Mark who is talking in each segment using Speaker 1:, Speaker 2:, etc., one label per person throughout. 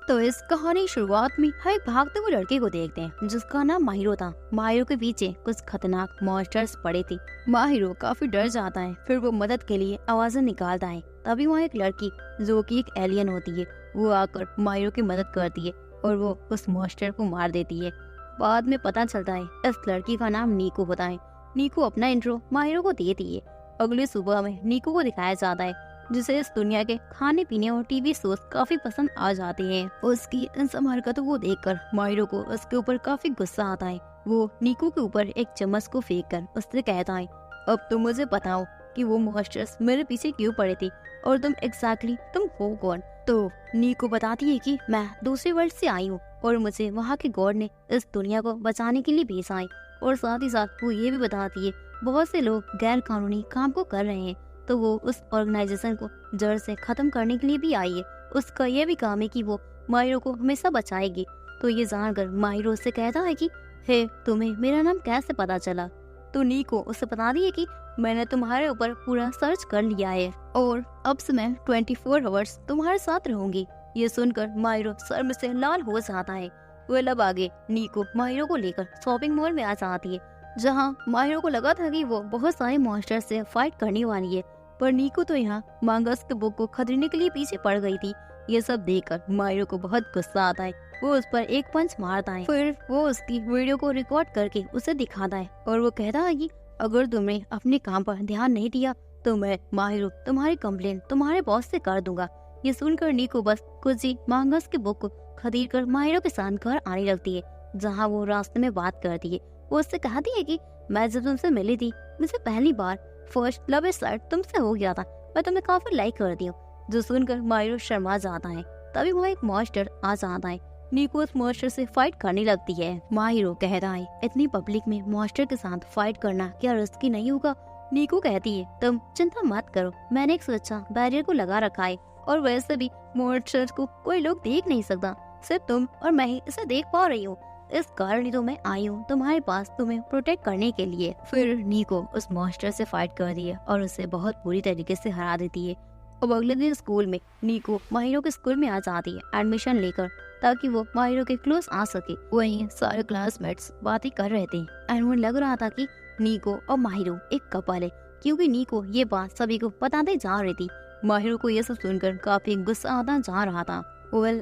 Speaker 1: तो इस कहानी की शुरुआत में हम एक भागते हुए लड़के को देखते हैं जिसका नाम माहिरो था। माहिरो के पीछे कुछ खतरनाक मॉन्स्टर्स पड़े थे। माहिरो काफी डर जाता है, फिर वो मदद के लिए आवाजें निकालता है। तभी वहाँ एक लड़की जो कि एक एलियन होती है, वो आकर माहिरो की मदद करती है और वो उस मॉन्स्टर को मार देती है। बाद में पता चलता है इस लड़की का नाम नीको होता है। नीको अपना इंट्रो माहिरो को देती है। अगली सुबह में नीको को दिखाया जाता है जिसे इस दुनिया के खाने पीने और टीवी शोज काफी पसंद आ जाते हैं। उसकी इन सब हरकतों को देखकर माहिरो को उसके ऊपर काफी गुस्सा आता है। वो नीको के ऊपर एक चम्मच को फेंक कर उससे कहता है, अब तुम मुझे बताओ कि वो मॉन्स्टर्स मेरे पीछे क्यों पड़े थे और तुम हो कौन। तो नीको बताती है कि मैं दूसरे वर्ल्ड से आई हूँ और मुझे वहाँ के गॉड ने इस दुनिया को बचाने के लिए भेजा है। और साथ ही साथ वो ये भी बताती है बहुत से लोग गैर कानूनी काम को कर रहे हैं, तो वो उस ऑर्गेनाइजेशन को जड़ से खत्म करने के लिए भी आई है। उसका ये भी काम है कि वो माहिरो को हमेशा बचाएगी। तो ये जानकर माहिरो उससे कहता है कि हे, तुम्हें मेरा नाम कैसे पता चला। तो नीको उसे बताती है कि मैंने तुम्हारे ऊपर पूरा सर्च कर लिया है और अब से मैं 24 आवर्स तुम्हारे साथ रहूंगी। ये सुनकर माहिरो शर्म से लाल हो जाता है। वो लब आगे नीको माहिरो को लेकर शॉपिंग मॉल में आ जाती है, जहाँ माहिरो को लगा था कि वो बहुत सारे मॉन्स्टर से फाइट करने वाली है, पर नीको तो यहाँ मांगस के बुक को खरीदने के लिए पीछे पड़ गई थी। ये सब देखकर माहिरो को बहुत गुस्सा आता है। वो उस पर एक पंच मारता है, फिर वो उसकी वीडियो को रिकॉर्ड करके उसे दिखाता है और वो कहता है कि अगर तुमने अपने काम पर ध्यान नहीं दिया तो मैं माहिरो तुम्हारी कंप्लेन तुम्हारे बॉस से कर दूंगा। ये सुनकर नीको बस कुछ ही मांगस की बुक को खरीद कर माहिरो के साथ घर आने लगती है, जहाँ वो रास्ते में बात करती है। वो उससे कहती है कि मैं जब तुमसे मिली थी मुझे पहली बार फर्स्ट लव एट साइट तुमसे हो गया था, मैं तुम्हें काफी लाइक करती हूँ। जो सुनकर माहिरो शर्मा जाता है। तभी वहाँ एक मॉन्स्टर आ जाता है। नीको उस मॉन्स्टर से फाइट करने लगती है। माहिरो कहता है इतनी पब्लिक में मॉन्स्टर के साथ फाइट करना क्या रिस्की नहीं होगा। नीको कहती है तुम चिंता मत करो, मैंने एक सुरक्षा बैरियर को लगा रखा है और वैसे भी मॉन्स्टर को कोई लोग देख नहीं सकता, सिर्फ तुम और मैं ही इसे देख पा रही हूँ। इस कारण ही तो मैं आई हूँ तुम्हारे पास तुम्हें प्रोटेक्ट करने के लिए। फिर नीको उस मॉन्स्टर से फाइट करती है और उसे बहुत बुरी तरीके से हरा देती है। अब अगले दिन स्कूल में नीको माहिरो के स्कूल में आ जाती है एडमिशन लेकर, ताकि वो माहिरो के क्लोज आ सके। वहीं सारे क्लासमेट्स बातें कर रहे थे एंड वो लग रहा था कि नीको और माहिरो एक कपल है, क्योंकि नीको ये बात सभी को बताते जा रही थी। माहिरो को ये सब सुनकर काफी गुस्सा आता जा रहा था।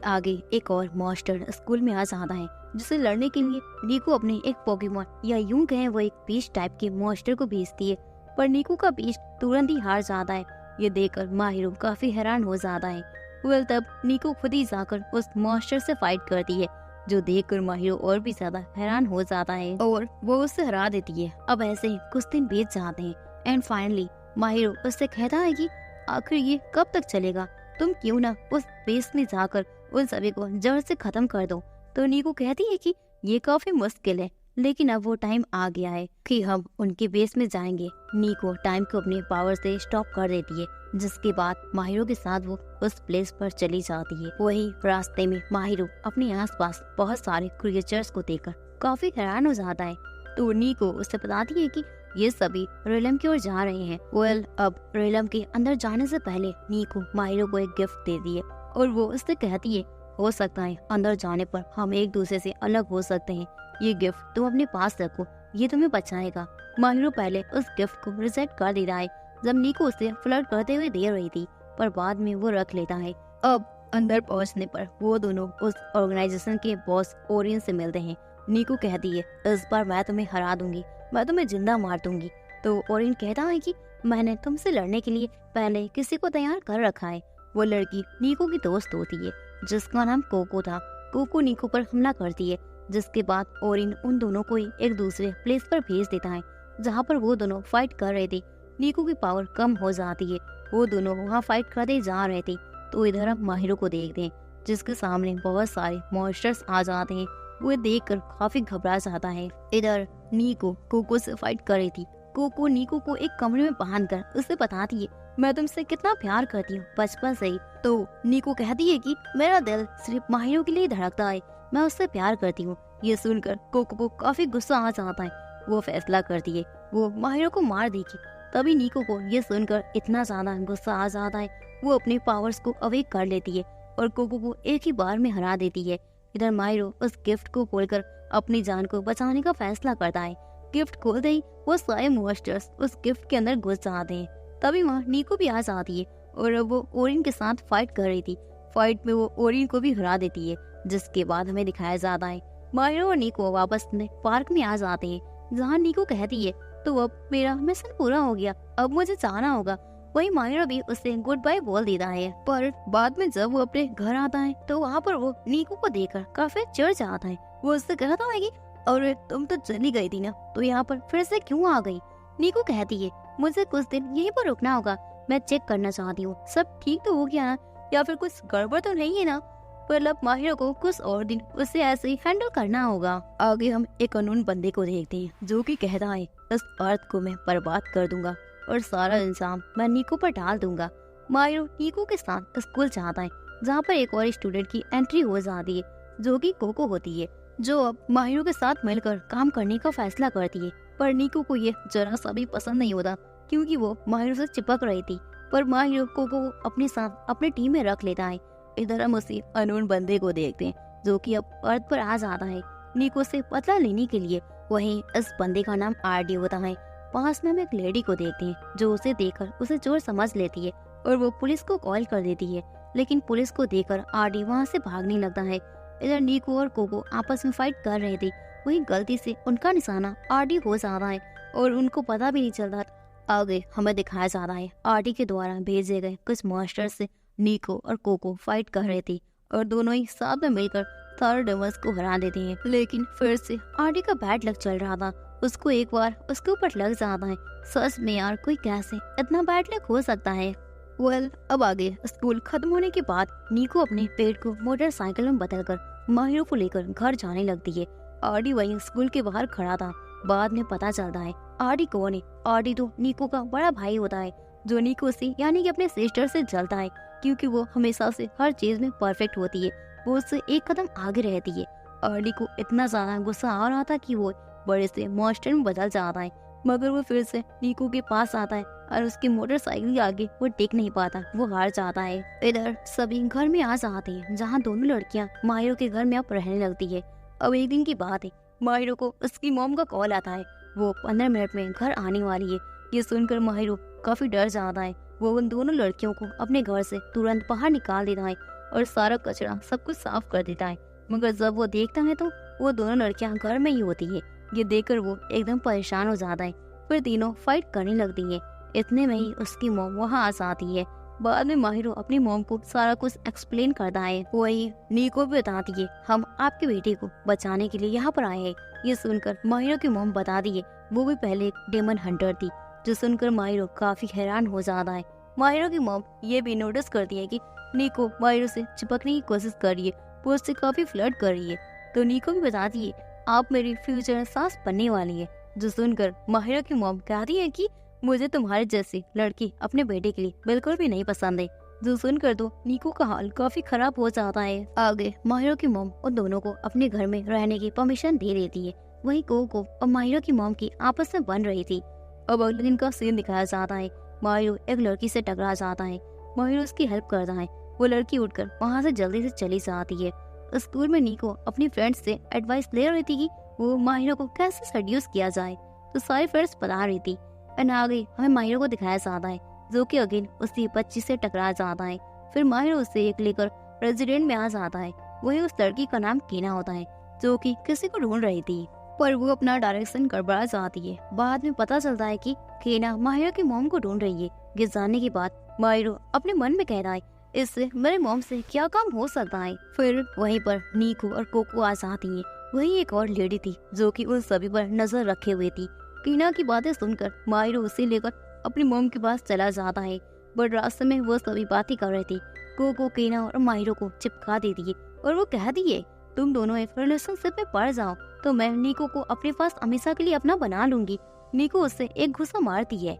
Speaker 1: आगे एक और मॉन्स्टर स्कूल में आ जाता है, जिसे लड़ने के लिए नीको अपने एक पोकेमॉन या यूं कहें वो एक बीस्ट टाइप के मॉन्स्टर को भेजती है, पर नीको का बीस्ट तुरंत ही हार जाता है। ये देखकर माहिरो काफी हैरान हो जाता है। तब नीको खुद ही जाकर उस मॉन्स्टर से फाइट करती है, जो देखकर माहिरो और भी ज्यादा हैरान हो जाता है और वो उससे हरा देती है। अब ऐसे ही कुछ दिन बीत जाते हैं एंड फाइनली माहिरो उससे कहता है कि आखिर ये कब तक चलेगा, तुम क्यों ना उस बेस में जाकर उन सभी को जड़ से खत्म कर दो। तो नीको कहती है कि ये काफी मुश्किल है, लेकिन अब वो टाइम आ गया है कि हम उनके बेस में जाएंगे। नीको टाइम को अपने पावर से स्टॉप कर देती है, जिसके बाद माहिरो के साथ वो उस प्लेस पर चली जाती है। वही रास्ते में माहिरो अपने आसपास बहुत सारे क्रिएचर्स को देखकर काफी हैरान हो जाता है। तो नीको उससे बताती है कि ये सभी रेलम की ओर जा रहे हैं। अब रेलम के अंदर जाने से पहले नीको माहिरो को एक गिफ्ट देती है और वो उससे कहती है हो सकता है अंदर जाने पर हम एक दूसरे से अलग हो सकते हैं, ये गिफ्ट तुम अपने पास रखो, ये तुम्हें बचाएगा। माहिरो पहले उस गिफ्ट को रिजेक्ट कर देता है जब नीको उसे फ्लर्ट करते हुए दे रही थी, पर बाद में वो रख लेता है। अब अंदर पहुंचने पर वो दोनों उस ऑर्गेनाइजेशन के बॉस ओरियन से मिलते हैं। नीको कहती है इस बार मैं तुम्हें हरा दूंगी, मैं तुम्हें जिंदा मार दूंगी। तो ओरियन कहता है कि मैंने तुमसे लड़ने के लिए पहले किसी को तैयार कर रखा है। वो लड़की नीको की दोस्त होती है, जिसका नाम कोको था। कोको नीको पर हमला करती है, जिसके बाद ओरिन उन दोनों को ही एक दूसरे प्लेस पर भेज देता है, जहाँ पर वो दोनों फाइट कर रहे थे। नीको की पावर कम हो जाती है, वो दोनों वहाँ फाइट करते जा रहे थे। तो इधर हम माहिरो को देखते हैं, जिसके सामने बहुत सारे मॉन्स्टर्स आ जाते हैं। वो देखकर काफी घबरा जाता है। इधर नीको कोको से फाइट कर रही थी। कोको नीको को एक कमरे में बांधकर उसे बताती है मैं तुमसे कितना प्यार करती हूँ बचपन से ही। तो नीको कहती है कि मेरा दिल सिर्फ माहिरो के लिए धड़कता है, मैं उससे प्यार करती हूँ। ये सुनकर कोको को काफी गुस्सा आ जाता है। वो फैसला करती है वो माहिरो को मार देगी। तभी नीको को ये सुनकर इतना ज्यादा गुस्सा आ जाता है, वो अपने पावर्स को अवेक कर लेती है और कोको को एक ही बार में हरा देती है। इधर माहिरो उस गिफ्ट को खोलकर अपनी जान को बचाने का फैसला करता है। गिफ्ट खोलते ही वो सारे मॉन्स्टर्स उस गिफ्ट के अंदर घुस जाते हैं। तभी वहाँ नीको भी आ जाती है और अब वो ओरिन के साथ फाइट कर रही थी। फाइट में वो ओरिन को भी हरा देती है, जिसके बाद हमें दिखाया जाता है माहिरो और नीको वापस पार्क में आ जाते हैं, जहाँ नीको कहती है तो अब मेरा मिशन पूरा हो गया, अब मुझे जाना होगा। वही माहिरो भी उससे गुड बाय बोल देता है, पर बाद में जब वो अपने घर आता है तो वहाँ पर वो नीको को देखकर काफी चिढ़ जाता है। वो उससे कहता है कि अरे तुम तो चली गई थी ना, तो यहाँ पर फिर से क्यों आ गई? नीको कहती है मुझे कुछ दिन यहीं पर रुकना होगा, मैं चेक करना चाहती हूँ सब ठीक तो हो गया ना, या फिर कुछ गड़बड़ तो नहीं है ना। पर अब माहिरो को कुछ और दिन उसे ऐसे ही हैंडल करना होगा। आगे हम एक अननोन बंदे को देखते हैं जो कि कहता है इस अर्थ को मैं बर्बाद कर दूंगा और सारा इल्जाम मैं नीको पर डाल दूंगा। माहिरो नीको के साथ स्कूल जाता है, जहाँ पर एक और स्टूडेंट की एंट्री हो जाती है जो कि कोको होती है, जो अब माहिरो के साथ मिलकर काम करने का फैसला करती है। पर नीको को ये जरा सा भी पसंद नहीं होता, क्योंकि वो माहिरो से चिपक रही थी। पर माहिरो कोको को अपने साथ अपनी टीम में रख लेता है। इधर हम उसी अननोन बंदे को देखते हैं जो कि अब अर्थ पर आ जाता है नीको से बदला लेने के लिए। वहीं इस बंदे का नाम आरडी होता है। पास में हम एक लेडी को देखते हैं जो उसे देखकर उसे चोर समझ लेती है और वो पुलिस को कॉल कर देती है, लेकिन पुलिस को देखकर आरडी वहाँ से भागने लगता है। इधर नीको और कोको आपस में फाइट कर रहे थे, वहीं गलती से उनका निशाना आरडी हो जाता है और उनको पता भी नहीं चलता। आगे हमें दिखाया जाता है आरडी के द्वारा भेजे गए कुछ मॉन्स्टर से नीको और कोको फाइट कर रहे थे और दोनों ही साथ में मिलकर थर्ड डेमंस को हरा देते हैं। लेकिन फिर से आरडी का बैड लक चल रहा था, उसको एक बार उसके ऊपर लग जाता है। सच में यार कोई कैसे इतना बैड लक हो सकता है। अब आगे स्कूल खत्म होने के बाद नीको अपने पेट को मोटरसाइकिल में बदलकर माहिरो को लेकर घर जाने लगती है। आरडी वहीं स्कूल के बाहर खड़ा था। बाद में पता चलता है आरडी कौन है। आरडी तो नीको का बड़ा भाई होता है, जो नीको से यानी कि अपने सिस्टर से जलता है, क्योंकि वो हमेशा से हर चीज में परफेक्ट होती है, वो उससे एक कदम आगे रहती है। आरडी को इतना ज्यादा गुस्सा आ रहा था कि वो बड़े से मॉन्स्टर में बदल जाता है, मगर वो फिर से नीको के पास आता है और उसकी मोटरसाइकिल के आगे वो टिक नहीं पाता, वो हार जाता है। इधर सभी घर में आ जाते हैं, जहाँ दोनों लड़कियां माहिरो के घर में अब रहने लगती है। अब एक दिन की बात है, माहिरो को उसकी मॉम का कॉल आता है, वो 15 मिनट में घर आने वाली है। ये सुनकर माहिरो काफी डर जाता है। वो उन दोनों लड़कियों को अपने घर से तुरंत बाहर निकाल देता है और सारा कचरा सब कुछ साफ कर देता है। मगर जब वो देखता है तो वो दोनों लड़कियां घर में ही होती है। ये देखकर वो एकदम परेशान हो जाता है। फिर तीनों फाइट करने लगती है। इतने में ही उसकी मॉम वहाँ आ जाती है। बाद में माहिरो अपनी मॉम को सारा कुछ एक्सप्लेन करता है। वही नीको भी बताती है हम आपके बेटे को बचाने के लिए यहाँ पर आए हैं। ये सुनकर माहिरो की मॉम बताती है वो भी पहले एक डेमन हंटर थी, जो सुनकर माहिरो काफी हैरान हो जाता है। माहिरो की मॉम ये भी नोटिस करती है कि नीको माहिरो से चिपकने की कोशिश कर रही है, वो उससे काफी फ्लर्ट कर रही है। तो नीको भी बताती है आप मेरी फ्यूचर सास बनने वाली है। जो सुनकर माहिरो की मॉम कहती है कि मुझे तुम्हारे जैसी लड़की अपने बेटे के लिए बिल्कुल भी नहीं पसंद है। जो सुनकर तो नीको का हाल काफी खराब हो जाता है। आगे माहिरो की मॉम उन दोनों को अपने घर में रहने की परमिशन दे देती है। वहीं कोको और माहिरो की मॉम की आपस में बन रही थी। अब अगले दिन का सीन दिखाया जाता है। माहिरो एक लड़की से टकरा जाता है। माहिरो उसकी हेल्प करता है। वो लड़की उठकर वहाँ से जल्दी से चली जाती है। स्कूल में नीको अपनी फ्रेंड्स से एडवाइस ले रही थी कि वो माहिरो को कैसे सेड्यूस किया जाए, तो सारी फ्रेंड्स बता रही थी। आगे हमें माहिरो को दिखाया जाता है, जो कि अगेन उसी बच्ची से टकरा जाता है। फिर माहिरो उससे एक लेकर रेजिडेंट में आ जाता है। वही उस लड़की का नाम कीना होता है, जो कि किसी को ढूंढ रही थी, पर वो अपना डायरेक्शन गड़बड़ा जाती है। बाद में पता चलता है कि कीना माहिरो की मॉम को ढूंढ रही है। ये जानने के बाद माहिरो अपने मन में कहता है इससे मेरे मॉम से क्या काम हो सकता है। फिर वहीं पर नीको और कोको आ जाती है। वही एक और लेडी थी जो कि उन सभी पर नजर रखे हुए थी। कीना की बातें सुनकर माहिरो उसे लेकर अपनी मॉम के पास चला जाता है, बट रास्ते में वो सभी बातें कर रहे थे। कोको कीना और माहिरो को चिपका देती है और वो कहती है तुम दोनों एक रिलेशनशिप में पड़ जाओ तो मैं नीको को अपने पास हमेशा के लिए अपना बना लूंगी। नीको उससे एक घुसा मारती है।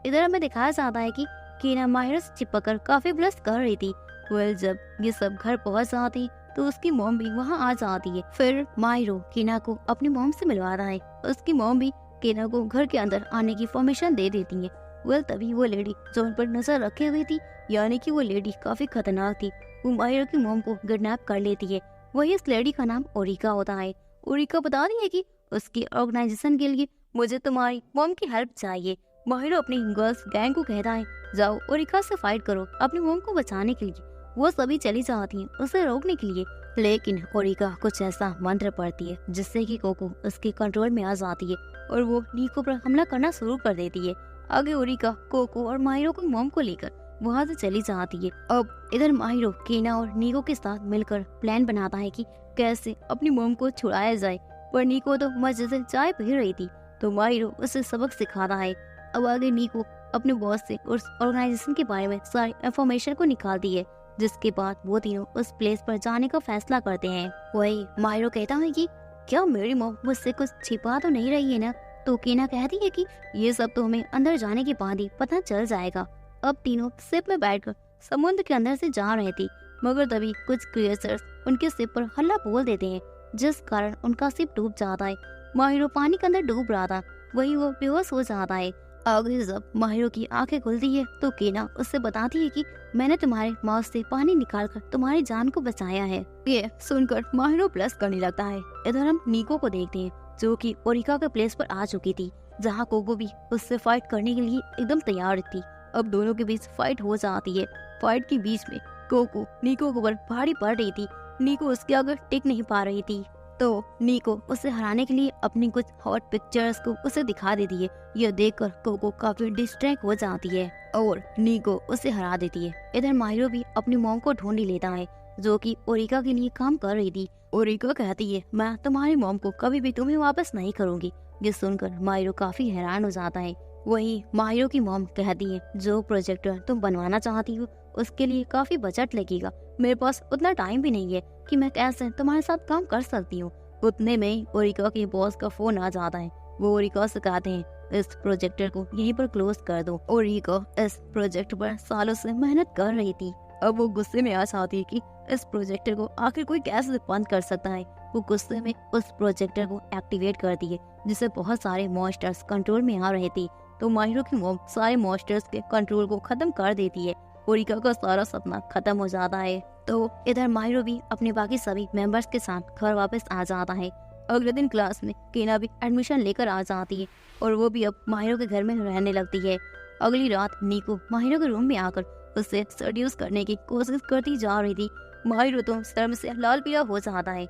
Speaker 1: इधर हमें दिखाया जाता है कि कीना माहिरो से चिपककर काफी ब्लश कर रही थी। जब ये सब घर पहुंच जाती तो उसकी मॉम भी वहाँ आ जाती है। फिर माहिरो कीना को अपनी मॉम से मिलवाता है। उसकी मॉम भी कीना को घर के अंदर आने की परमिशन दे देती है। तभी वो लेडी जो उन पर नजर रखे हुई थी, यानी कि वो लेडी काफी खतरनाक थी, वो माहिरो की मॉम को किडनैप कर लेती है। वही इस लेडी का नाम ओरिका होता है। ओरिका बता रही है कि उसकी ऑर्गेनाइजेशन के लिए मुझे तुम्हारी मॉम की हेल्प चाहिए। माहिरो अपनी गर्ल्स गैंग को कहता है, जाओ ओरिका से फाइट करो अपनी मॉम को बचाने के लिए। वो सभी चली जाती हैं उसे रोकने के लिए, लेकिन ओरिका कुछ ऐसा मंत्र पढ़ती है जिससे कि कोको उसके कंट्रोल में आ जाती है और वो नीको पर हमला करना शुरू कर देती है। आगे ओरिका कोको और माहिरो को मॉम को लेकर वहाँ से चली जाती है। अब इधर माहिरो कीना और नीको के साथ मिलकर प्लान बनाता है कि कैसे अपनी मॉम को छुड़ाया जाए, पर नीको तो मजे से चाय पी रही थी तो माहिरो उसे सबक सिखाता है। अब आगे नीको अपने बॉस से उस ऑर्गेनाइजेशन के बारे में सारी इंफॉर्मेशन को निकालती है, जिसके बाद वो तीनों उस प्लेस पर जाने का फैसला करते हैं। वही माहिरो कहता है कि क्या मेरी मॉम मुझसे कुछ छिपा तो नहीं रही है ना? तो कीना कहती है कि ये सब तो हमें अंदर जाने के बाद ही पता चल जाएगा। अब तीनों शिप में बैठकर समुद्र के अंदर से जा रहे थे, मगर तभी कुछ क्रिएचर्स उनके शिप पर हल्ला बोल देते हैं, जिस कारण उनका शिप डूब जाता है। माहिरो पानी के अंदर डूब रहा था, वही वो बेहोश हो जाता है। आगे जब माहिरो की आंखें खुलती है तो कीना उससे बताती है कि मैंने तुम्हारे माउथ से पानी निकालकर तुम्हारी जान को बचाया है। ये सुनकर माहिरो प्लस करने लगता है। इधर हम नीको को देखते हैं जो कि ओरिका के प्लेस पर आ चुकी थी, जहाँ कोको भी उससे फाइट करने के लिए एकदम तैयार थी। अब दोनों के बीच फाइट हो जाती है। फाइट के बीच में कोको नीको के ऊपर भारी पड़ रही थी। नीको उसके आगे टिक नहीं पा रही थी, तो नीको उसे हराने के लिए अपनी कुछ हॉट पिक्चर्स को उसे दिखा देती है। यह देखकर कोको काफी डिस्ट्रैक्ट हो जाती है और नीको उसे हरा देती है। इधर माहिरो भी अपनी मॉम को ढूंढ ही लेता है जो कि ओरिका के लिए काम कर रही थी। ओरिका कहती है, मैं तुम्हारी मॉम को कभी भी तुम्हें वापस नहीं करूंगी। ये सुनकर माहिरो काफी हैरान हो जाता है। वही माहिरो की मॉम कहती है, जो प्रोजेक्टर तुम बनवाना चाहती हो उसके लिए काफी बजट लगेगा, मेरे पास उतना टाइम भी नहीं है कि मैं कैसे तुम्हारे साथ काम कर सकती हूँ। उतने में ओरिका के बॉस का फोन आ जाता है। वो ओरिका से कहते हैं, इस प्रोजेक्टर को यहीं पर क्लोज कर दो। ओरिका इस प्रोजेक्ट पर सालों से मेहनत कर रही थी। अब वो गुस्से में आ जाती है कि इस प्रोजेक्टर को आखिर कोई कैसे बंद कर सकता है। वो गुस्से में उस प्रोजेक्टर को एक्टिवेट करती है, जिससे बहुत सारे मॉन्स्टर्स कंट्रोल में आ रहे थे। तो माहिरो की मॉम सारे मॉन्स्टर्स के कंट्रोल को खत्म कर देती है। ओरिका का सारा सपना खत्म हो जाता है। तो इधर माहिरो भी अपने बाकी सभी मेंबर्स के साथ घर वापस आ जाता है। अगले दिन क्लास में कीना भी एडमिशन लेकर आ जाती है और वो भी अब माहिरो के घर में रहने लगती है। अगली रात नीको माहिरो के रूम में आकर उसे सेड्यूस करने की कोशिश करती जा रही थी। माहिरो तो शर्म से लाल पीला हो जाता है।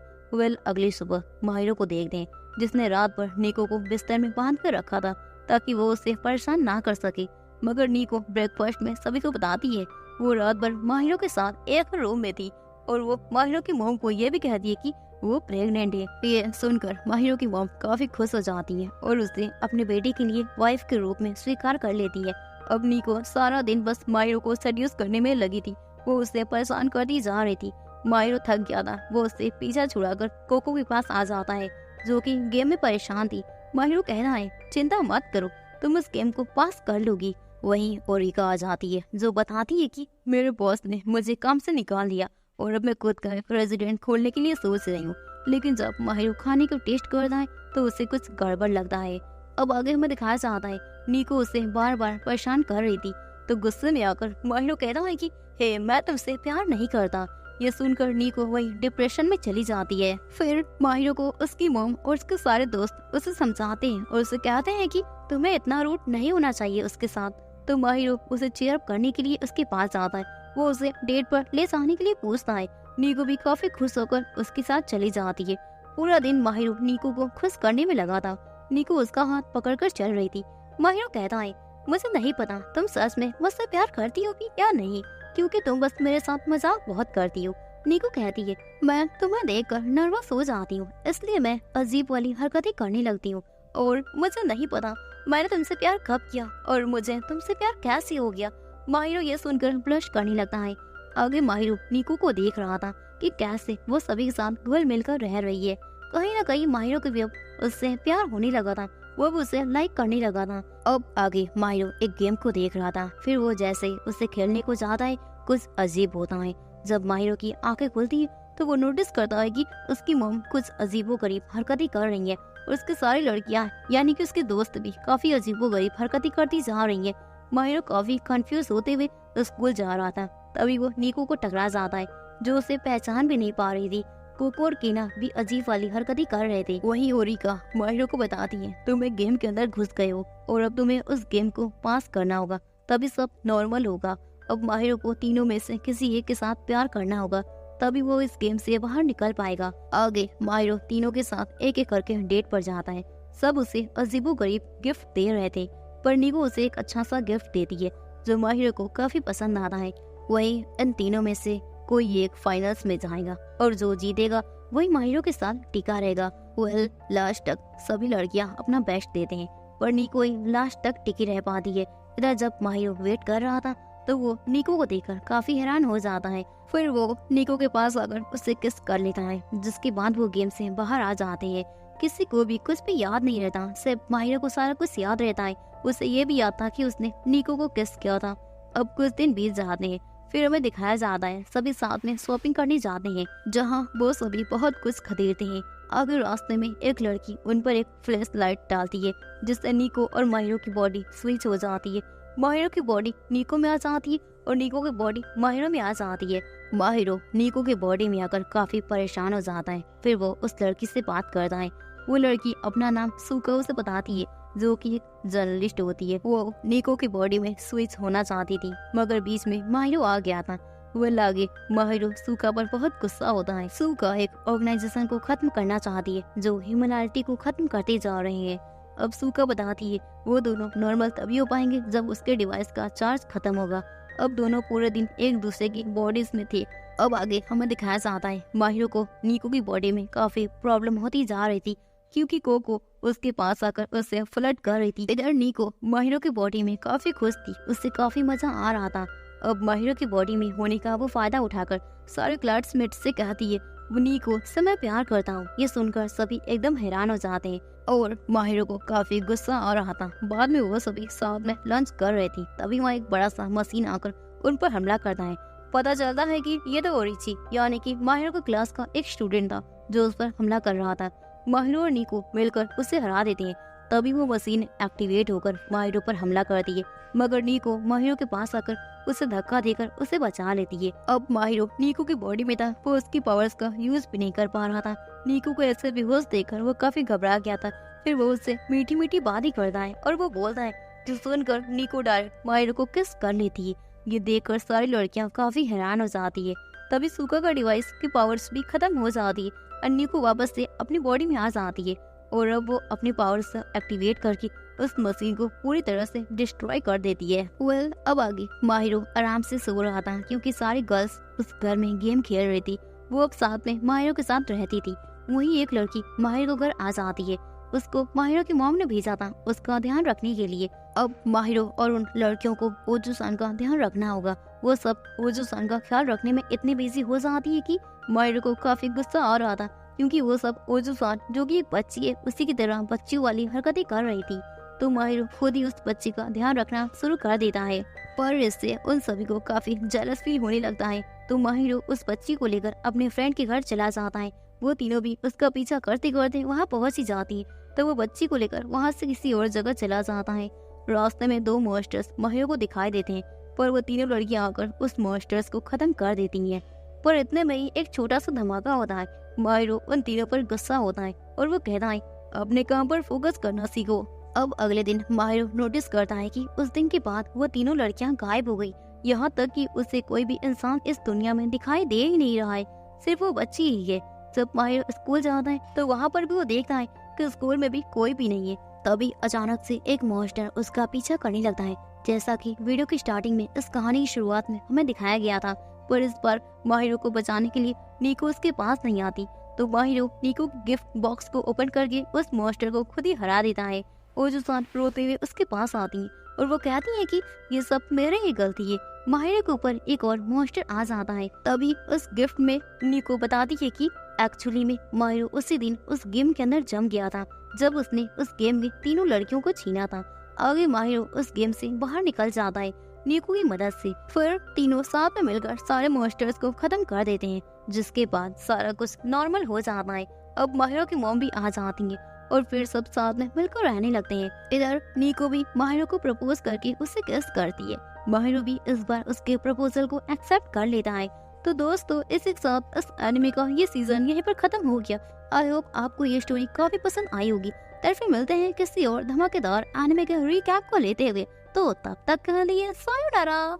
Speaker 1: अगली सुबह माहिरो को देखते हैं जिसने रात भर नीको को बिस्तर में बांध कर रखा था ताकि वो उसे परेशान ना कर सके। मगर नीको ब्रेकफास्ट में सभी को बताती है वो रात भर माहिरो के साथ एक रूम में थी और वो माहिरो की मॉम को ये भी कहती है कि वो प्रेग्नेंट है। ये सुनकर माहिरो की मॉम काफी खुश हो जाती है और उसे अपने बेटे के लिए वाइफ के रूप में स्वीकार कर लेती है। अब नीको सारा दिन बस माहिरो को सेड्यूस करने में लगी थी। वो उसे परेशान करती जा रही थी। माहिरो थक गया था। वो उससे पीछा छुड़ाकर कोको के पास आ जाता है जो कि गेम में परेशान थी। माहिरो कहना है, चिंता मत करो, तुम इस गेम को पास कर लोगी। वहीं ओरिका आ जाती है जो बताती है कि मेरे बॉस ने मुझे काम से निकाल दिया और अब मैं खुद का रेजिडेंट खोलने के लिए सोच रही हूँ। लेकिन जब माहिरो खाने को टेस्ट करता है तो उसे कुछ गड़बड़ लगता है। अब आगे हमें दिखाया जाता है नीको उसे बार बार परेशान कर रही थी, तो गुस्से में आकर माहिरो कहता है कि हे, मैं तुमसे प्यार नहीं करता। ये सुनकर नीको वही डिप्रेशन में चली जाती है। फिर माहिरो को उसकी मॉम और उसके सारे दोस्त उसे समझाते हैं और उसे कहते हैं कि तुम्हें इतना रूड नहीं होना चाहिए उसके साथ। तो माहिरो उसे चीयर अप करने के लिए उसके पास जाता है। वो उसे डेट पर ले जाने के लिए पूछता है। नीको भी काफी खुश होकर उसके साथ चली जाती है। पूरा दिन माहिरो नीको को खुश करने में लगा था। नीको उसका हाथ पकड़कर चल रही थी। माहिरो कहता है, मुझे नहीं पता तुम सच में मुझसे प्यार करती हो या नहीं, क्योंकि तुम बस मेरे साथ मजाक बहुत करती हो। नीको कहती है, मैं तुम्हें देखकर नर्वस हो जाती हूँ, इसलिए मैं अजीब वाली हरकतें करने लगती हूँ और मुझे नहीं पता मैंने तुमसे प्यार कब किया और मुझे तुमसे प्यार कैसे हो गया। माहिरो ये सुनकर ब्लश करने लगता है। आगे माहिरो नीको को देख रहा था कि कैसे वो सभी के साथ घुल मिलकर रह रही है। कहीं ना कहीं माहिरो को भी अब उससे प्यार होने लगा था। वो भी उसे लाइक करने लगा था। अब आगे माहिरो एक गेम को देख रहा था। फिर वो जैसे उसे खेलने को जाता है कुछ अजीब होता है। जब माहिरो की आंखें खुलती है तो वो नोटिस करता है कि उसकी मॉम कुछ अजीबोगरीब हरकतें कर रही है और उसकी सारी लड़कियां यानी कि उसके दोस्त भी काफी अजीबोगरीब हरकतें करती जा रही है। माहिरो काफी कंफ्यूज होते हुए स्कूल जा रहा था। तभी वो नीको को टकरा जाता है। जो उसे पहचान भी नहीं पा रही थी। कोको और कीना भी अजीब वाली हरकतें कर रहे थे। वहीं ओरिका माहिरो को बताती है, तुम एक गेम के अंदर घुस गए हो और अब तुम्हें उस गेम को पास करना होगा, तभी सब नॉर्मल होगा। अब माहिरो को तीनों में से किसी एक के साथ प्यार करना होगा, तभी वो इस गेम से बाहर निकल पाएगा। आगे माहिरो तीनों के साथ एक एक करके डेट पर जाता है। सब उसे अजीबोगरीब गिफ्ट दे रहे थे, पर नीको उसे एक अच्छा सा गिफ्ट देती है जो माहिरो को काफी पसंद आता है। वहीं इन तीनों में से कोई एक फाइनल्स में जाएगा और जो जीतेगा वही माहिरो के साथ टिका रहेगा। वेल, लास्ट तक सभी लड़कियां अपना बेस्ट देते हैं, पर नीको ही लास्ट तक टिकी रह पाती है। इधर जब माहिरो वेट कर रहा था तो वो नीको को देखकर काफी हैरान हो जाता है। फिर वो नीको के पास आकर उससे किस कर लेता है, जिसके बाद वो गेम से बाहर आ जाते हैं। किसी को भी कुछ भी याद नहीं रहता, सिर्फ माहिरो को सारा कुछ याद रहता है। उसे ये भी याद था कि उसने नीको को किस किया था। अब कुछ दिन बीत जाते हैं, फिर हमें दिखाया जाता है सभी साथ में शॉपिंग करने जाते हैं, जहाँ वो सभी बहुत कुछ खरीदते हैं। आगे रास्ते में एक लड़की उन पर एक फ्लैश लाइट डालती है, जिससे नीको और माहिरो की बॉडी स्विच हो जाती है। माहिरो की बॉडी नीको में आ जाती है और नीको की बॉडी माहिरो में आ जाती है। माहिरो नीको की बॉडी में आकर काफी परेशान हो जाता है। फिर वो उस लड़की से बात करता है। वो लड़की अपना नाम सुको से बताती है, जो कि एक जर्नलिस्ट होती है। वो नीको की बॉडी में स्विच होना चाहती थी, मगर बीच में माहिरो आ गया था। वो लागे माहिरो सुका पर बहुत गुस्सा होता है। सुका एक ऑर्गेनाइजेशन को खत्म करना चाहती है जो ह्यूमैनिटी को खत्म करते जा रहे हैं। अब सुका बताती है वो दोनों नॉर्मल तभी हो पाएंगे जब उसके डिवाइस का चार्ज खत्म होगा। अब दोनों पूरे दिन एक दूसरे की बॉडीज में थे। अब आगे हमें दिखाया जाता है माहिरो को नीको की बॉडी में काफी प्रॉब्लम होती जा रही थी, क्योंकि कोको उसके पास आकर उससे फ्लर्ट कर रही थी। इधर नीको माहिरो की बॉडी में काफी खुश थी, उससे काफी मजा आ रहा था। अब माहिरो की बॉडी में होने का वो फायदा उठाकर सारे क्लासमेट से कहती है वो नीको से मैं प्यार करता हूँ। ये सुनकर सभी एकदम हैरान हो जाते हैं और माहिरो को काफी गुस्सा आ रहा था। बाद में वो सभी साथ में लंच कर रहे थे, तभी वहाँ एक बड़ा सा मशीन आकर उन पर हमला करता है। पता चलता है कि ये तो ओरिची यानी कि माहिरो की क्लास का एक स्टूडेंट था जो उस पर हमला कर रहा था। माहिरो और नीको मिलकर उसे हरा देते हैं। तभी वो मशीन एक्टिवेट होकर माहिरो पर हमला करती है, मगर नीको माहिरो के पास आकर उसे धक्का देकर उसे बचा लेती है। अब माहिरो नीको की बॉडी में था, वो उसकी पावर्स का यूज भी नहीं कर पा रहा था। नीको को ऐसे बेहोश देखकर वो काफी घबरा गया था। फिर वो उससे मीठी मीठी बात ही करता है और वो बोलता है, जो सुनकर नीको डायरेक्ट माहिरो को किस कर लेती है। ये देखकर सारी लड़कियां काफी हैरान हो जाती है। तभी सुका का डिवाइस की पावर्स भी खत्म हो जाती है और नीको वापस से अपनी बॉडी में आ जाती है और अब वो अपनी पावर्स एक्टिवेट करके उस मशीन को पूरी तरह से डिस्ट्रॉय कर देती है। वेल, अब आगे माहिरो आराम से सो रहा था, क्योंकि सारी गर्ल्स उस घर में गेम खेल रही थी। वो अब साथ में माहिरो के साथ रहती थी। वहीं एक लड़की माहिरो घर आ जाती है। उसको माहिरो की मॉम ने भेजा था उसका ध्यान रखने के लिए। अब माहिरो और उन लड़कियों को ओजू-सान का ध्यान रखना होगा। वो सब ओजू-सान का ख्याल रखने में इतनी बिजी हो जाती है कि माहिरो को काफी गुस्सा आ रहा था, क्योंकि वो सब ओजू-सान जो कि एक बच्ची है उसी की तरह बच्चियों वाली हरकतें कर रही थी। तो माहिरो खुद ही उस बच्ची का ध्यान रखना शुरू कर देता है, पर इससे उन सभी को काफी जेलस फील होने लगता है। तो माहिरो उस बच्ची को लेकर अपने फ्रेंड के घर चला जाता है। वो तीनों भी उसका पीछा करते करते वहाँ पहुँच ही जाती है। तो वो बच्ची को लेकर वहाँ से किसी और जगह चला जाता है। रास्ते में दो मॉन्स्टर्स माहिरो को दिखाई देते हैं, पर वो तीनों लड़कियां आकर उस मॉन्स्टर्स को खत्म कर देती हैं। पर इतने में ही एक छोटा सा धमाका होता है। माहिरो उन तीनों पर गुस्सा होता है और वो कहता है अपने काम पर फोकस करना सीखो। अब अगले दिन माहिरो नोटिस करता है कि उस दिन के बाद वो तीनों लड़कियां गायब हो गई। यहाँ तक कि उसे कोई भी इंसान इस दुनिया में दिखाई दे ही नहीं रहा है, सिर्फ वो बच्ची ही है। जब माहिरो स्कूल जाता है तो वहाँ पर भी वो देखता है कि स्कूल में भी कोई भी नहीं है। तभी अचानक से एक मॉन्स्टर उसका पीछा करने लगता है, जैसा कि वीडियो की स्टार्टिंग में इस कहानी की शुरुआत में हमें दिखाया गया था। पर इस बार माहिरो को बचाने के लिए नीको उसके पास नहीं आती, तो माहिरो नीको गिफ्ट बॉक्स को ओपन करके उस मॉन्स्टर को खुद ही हरा देता है। ओजू-सान रोते हुए उसके पास आती है और वो कहती है कि ये सब मेरे ही गलती है। माहिरो के ऊपर एक और मॉन्स्टर आ जाता है। तभी उस गिफ्ट में नीको बताती है कि एक्चुअली में माहिरो उसी दिन उस गेम के अंदर जम गया था जब उसने उस गेम में तीनों लड़कियों को छीना था। आगे माहिरो उस गेम से बाहर निकल जाता है नीको की मदद से। फिर तीनों साथ में मिलकर सारे मॉन्स्टर्स को खत्म कर देते हैं, जिसके बाद सारा कुछ नॉर्मल हो जाता है। अब माहिरो की मॉम भी आ जाती है और फिर सब साथ में मिलकर रहने लगते हैं। इधर नीको भी माहिरो को प्रपोज करके उससे किस करती है। माहिरो भी इस बार उसके प्रपोजल को एक्सेप्ट कर लेता है तो दोस्तों इसी के साथ इस एनिमे का ये सीजन यहीं पर खत्म हो गया। आई होप आपको ये स्टोरी काफी पसंद आई होगी। तो फिर मिलते हैं किसी और धमाकेदार एनिमे के रिकैप को लेते हुए। तो तब तक के लिए सायोनारा।